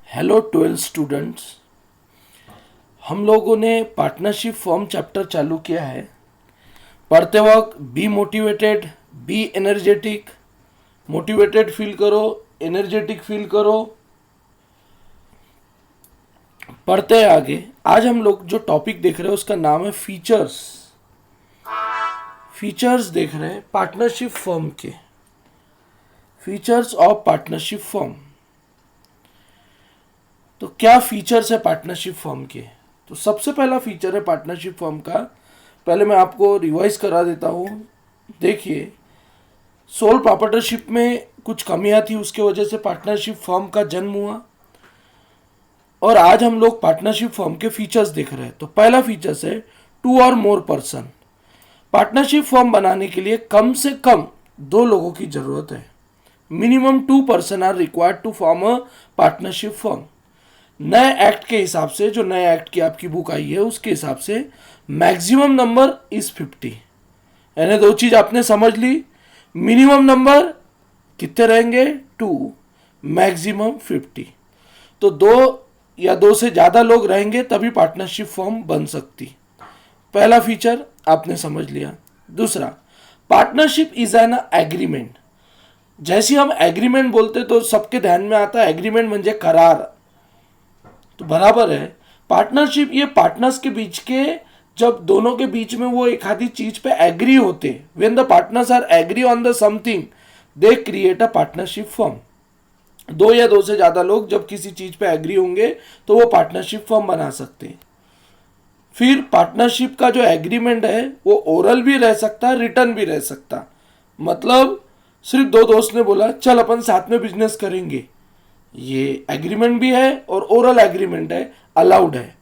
Hello 12 students. हम लोगों ने पार्टनरशिप फॉर्म चैप्टर चालू किया है। पढ़ते वक्त be motivated, be energetic. Motivated feel करो, एनर्जेटिक फील करो। पढ़ते हैं आगे। आज हम लोग जो टॉपिक देख रहे हैं उसका नाम है फीचर्स। फीचर्स देख रहे हैं पार्टनरशिप फॉर्म के। Features of partnership form. तो क्या फीचर्स है पार्टनरशिप फॉर्म के? तो सबसे पहला फीचर है पार्टनरशिप फॉर्म का। पहले मैं आपको रिवाइज करा देता हूँ। देखिए, सोल प्रॉपर्टरशिप में कुछ कमियां थी, उसके वजह से पार्टनरशिप फॉर्म का जन्म हुआ। और आज हम लोग पार्टनरशिप फॉर्म के फीचर्स देख रहे हैं। तो पहला फीचर्स है टू और मोर पर्सन। पार्टनरशिप फॉर्म बनाने के लिए कम से कम दो लोगों की जरूरत है। Minimum 2 person are required to form a partnership form. नए एक्ट के हिसाब से, जो नए एक्ट की आपकी बुक आई है उसके हिसाब से मैक्सिमम नंबर इज 50। यानी दो चीज आपने समझ ली। मिनिमम नंबर कितने रहेंगे? 2, मैक्सिमम 50। तो दो या दो से ज्यादा लोग रहेंगे तभी पार्टनरशिप फॉर्म बन सकती। पहला फीचर आपने समझ लिया। दूसरा, पार्टनरशिप इज एन एग्रीमेंट। जैसे हम एग्रीमेंट बोलते तो सबके ध्यान में आता है एग्रीमेंट म्हणजे करार। तो बराबर है, पार्टनरशिप ये पार्टनर्स के बीच के, जब दोनों के बीच में वो एक आधी चीज पे एग्री होते, when the partners are agree on the something they create a partnership form. दो या दो से ज्यादा लोग जब किसी चीज पे एग्री होंगे तो वो पार्टनरशिप फॉर्म बना सकते हैं। फिर पार्टनरशिप का जो एग्रीमेंट है वो ओरल भी रह सकता है, रिटर्न भी रह सकता। मतलब सिर्फ दो दोस्त ने बोला चल अपन साथ में बिजनेस करेंगे, ये एग्रीमेंट भी है और ओरल एग्रीमेंट है, अलाउड है।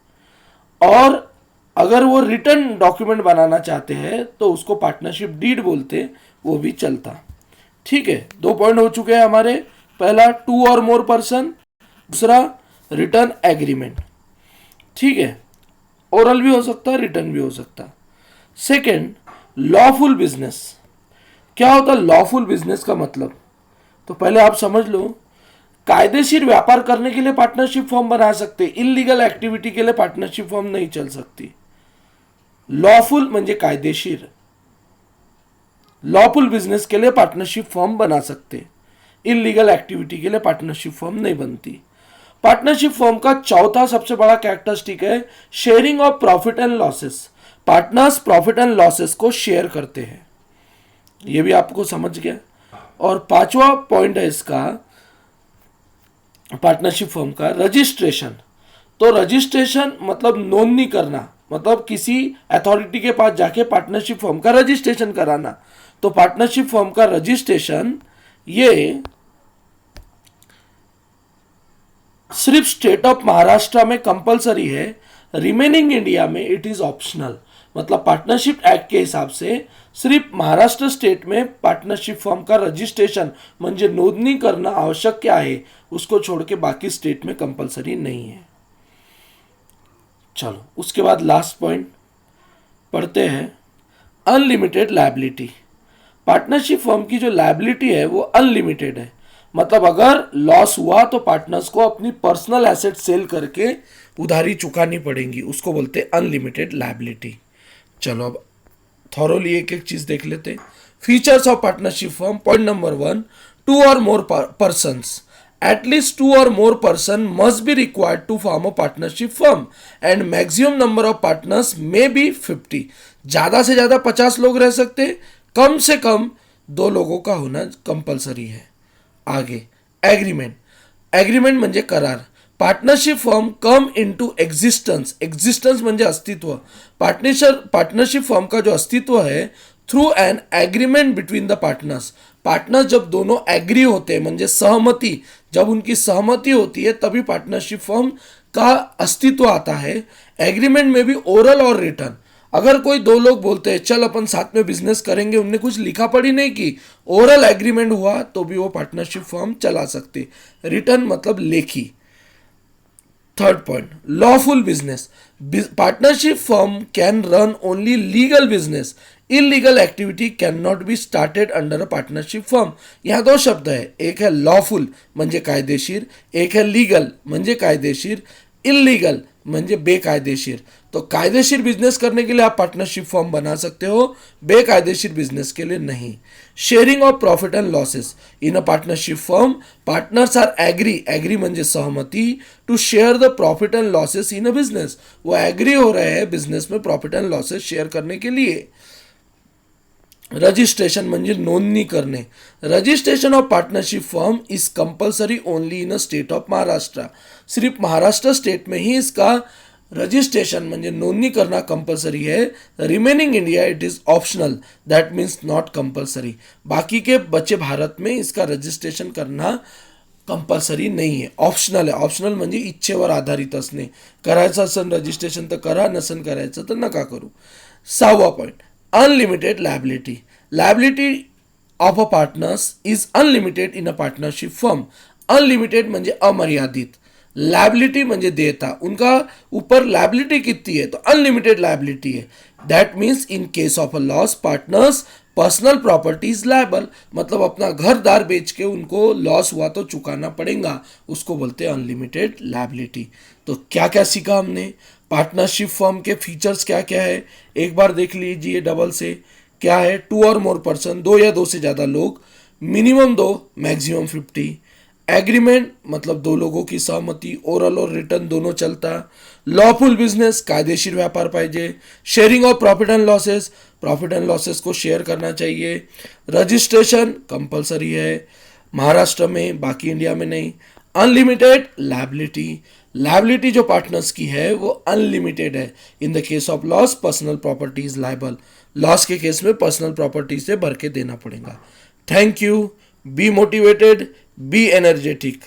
और अगर वो रिटर्न डॉक्यूमेंट बनाना चाहते हैं तो उसको पार्टनरशिप डीड बोलते, वो भी चलता। ठीक है, 2 पॉइंट हो चुके हैं हमारे। पहला टू और मोर पर्सन, दूसरा रिटर्न एग्रीमेंट। ठीक है, ओरल भी हो सकता है, रिटर्न भी हो सकता। Second, lawful business. क्या होता है लॉफुल बिजनेस का मतलब? तो पहले आप समझ लो, कायदेशीर व्यापार करने के लिए पार्टनरशिप फॉर्म बना सकते, इलीगल एक्टिविटी के लिए पार्टनरशिप फॉर्म नहीं चल सकती। लॉफुल म्हणजे कायदेशीर, लॉफुल बिजनेस के लिए पार्टनरशिप फॉर्म बना सकते, इलीगल एक्टिविटी के लिए पार्टनरशिप फॉर्म नहीं बनती। पार्टनरशिप फॉर्म का चौथा सबसे बड़ा कैरेक्टरिस्टिक है sharing of profit and losses. Partners profit and losses को शेयर करते हैं, यह भी आपको समझ गया। और पांचवा पॉइंट है इसका पार्टनरशिप फॉर्म का रजिस्ट्रेशन। तो रजिस्ट्रेशन मतलब नोंदनी करना, मतलब किसी अथॉरिटी के पास जाके पार्टनरशिप फॉर्म का रजिस्ट्रेशन कराना। तो पार्टनरशिप फॉर्म का रजिस्ट्रेशन ये सिर्फ स्टेट ऑफ महाराष्ट्र में कंपलसरी है, रिमेनिंग इंडिया में इट इज ऑप्शनल। मतलब पार्टनरशिप एक्ट के हिसाब से सिर्फ महाराष्ट्र स्टेट में पार्टनरशिप फॉर्म का रजिस्ट्रेशन म्हणजे नोंदणी करना आवश्यक क्या है, उसको छोड़ के बाकी स्टेट में कंपलसरी नहीं है। चलो उसके बाद लास्ट पॉइंट पढ़ते हैं, अनलिमिटेड लायबिलिटी। पार्टनरशिप फॉर्म की जो लायबिलिटी है वो अनलिमिटेड है। मतलब अगर लॉस हुआ तो पार्टनर्स को अपनी पर्सनल एसेट सेल करके उधारी चुकानी पड़ेगी, उसको बोलते हैं अनलिमिटेड लायबिलिटी। चलो अब थॉरोली एक एक चीज देख लेते। Features of partnership form. Point number 1, two और more persons. At least 2 or more person must be required to form a partnership firm and maximum number of partners may be 50। ज्यादा से ज्यादा 50 लोग रह सकते, कम से कम 2 लोगों का होना कंपलसरी है। आगे एग्रीमेंट। एग्रीमेंट म्हणजे करार। Partnership form come into existence. Existence म्हणजे अस्तित्व। पार्टनरशिप फॉर्म का जो अस्तित्व है through an agreement between the partners. Partners जब दोनों एग्री होते हैं, म्हणजे सहमति, जब उनकी सहमति होती है तभी पार्टनरशिप फॉर्म का अस्तित्व आता है। एग्रीमेंट में भी ओरल और रिटर्न। अगर कोई दो लोग बोलते हैं चल अपन साथ में बिजनेस करेंगे, उनने कुछ लिखा पढ़ी नहीं की, ओरल एग्रीमेंट हुआ तो भी वो पार्टनरशिप फॉर्म चला सकते। रिटर्न मतलब Lekhi. Third point, lawful business. Partnership firm can run only legal business. Illegal activity cannot be started under a partnership firm. यहाँ दो शब्द है, एक है lawful म्हणजे कायदेशीर, एक है legal म्हणजे कायदेशीर, इलीगल म्हणजे बेकायदेशीर. तो कायदेशीर बिजनेस करने के लिए आप पार्टनरशिप फॉर्म बना सकते हो, बेकायदेशीर बिजनेस के लिए नहीं. Sharing of profit and losses. In a partnership form partners are agree म्हणजे सहमति to share the profit and losses in a business. वो एग्री हो रहे हैं बिजनेस में प्रॉफिट एंड लॉसेस शेयर करने के लिए. रजिस्ट्रेशन म्हणजे नोंदणी करणे. Registration of partnership firm is compulsory only in a state of Maharashtra. सिर्फ महाराष्ट्र स्टेट में ही इसका रजिस्ट्रेशन म्हणजे नोंदणी करना कंपल्सरी है. Remaining India it is optional, that means not compulsory. बाकी के बचे भारत में इसका रजिस्ट्रेशन करना कंपल्सरी नाही आहे, ऑप्शनल आहे. ऑप्शनल म्हणजे इच्छेवर आधारित असणे. करायचं असेल रजिस्ट्रेशन तर करा, नसेल करायचं तर नका करू. 6वा point, unlimited liability. Liability of a partners is unlimited in a partnership firm. Unlimited म्हणजे अमर्यादित, लायबिलिटी म्हणजे देयता. उनका ऊपर लायबिलिटी कितनी है तो अनलिमिटेड लायबिलिटी है. That means in case of a loss partners personal property is liable. मतलब अपना घर दार बेच के उनको लॉस हुआ तो चुकाना पड़ेगा, उसको बोलते हैं अनलिमिटेड लायबिलिटी. तो क्या क्या सीखा हमने, पार्टनरशिप फर्म के फीचर्स क्या क्या है, एक बार देख लीजिए डबल से. क्या है, 2 और मोर पर्सन, 2 या 2 से ज़्यादा लोग, मिनिमम 2 मैक्सिमम 50. एग्रीमेंट मतलब 2 लोगों की सहमति, ओरल और रिटर्न दोनों चलता. लॉफुल बिजनेस कायदेशीर व्यापार पाहिजे. Sharing of profit and losses, profit and losses को शेयर करना चाहिए. रजिस्ट्रेशन कंपलसरी है महाराष्ट्र में, बाकी इंडिया में नहीं. अनलिमिटेड लायबिलिटी, लायबिलिटी जो पार्टनर्स की है वो अनलिमिटेड है. In the case of loss personal property is liable. Loss के केस में पर्सनल प्रॉपर्टी से भर के देना पड़ेगा. Thank you. Be motivated, be energetic.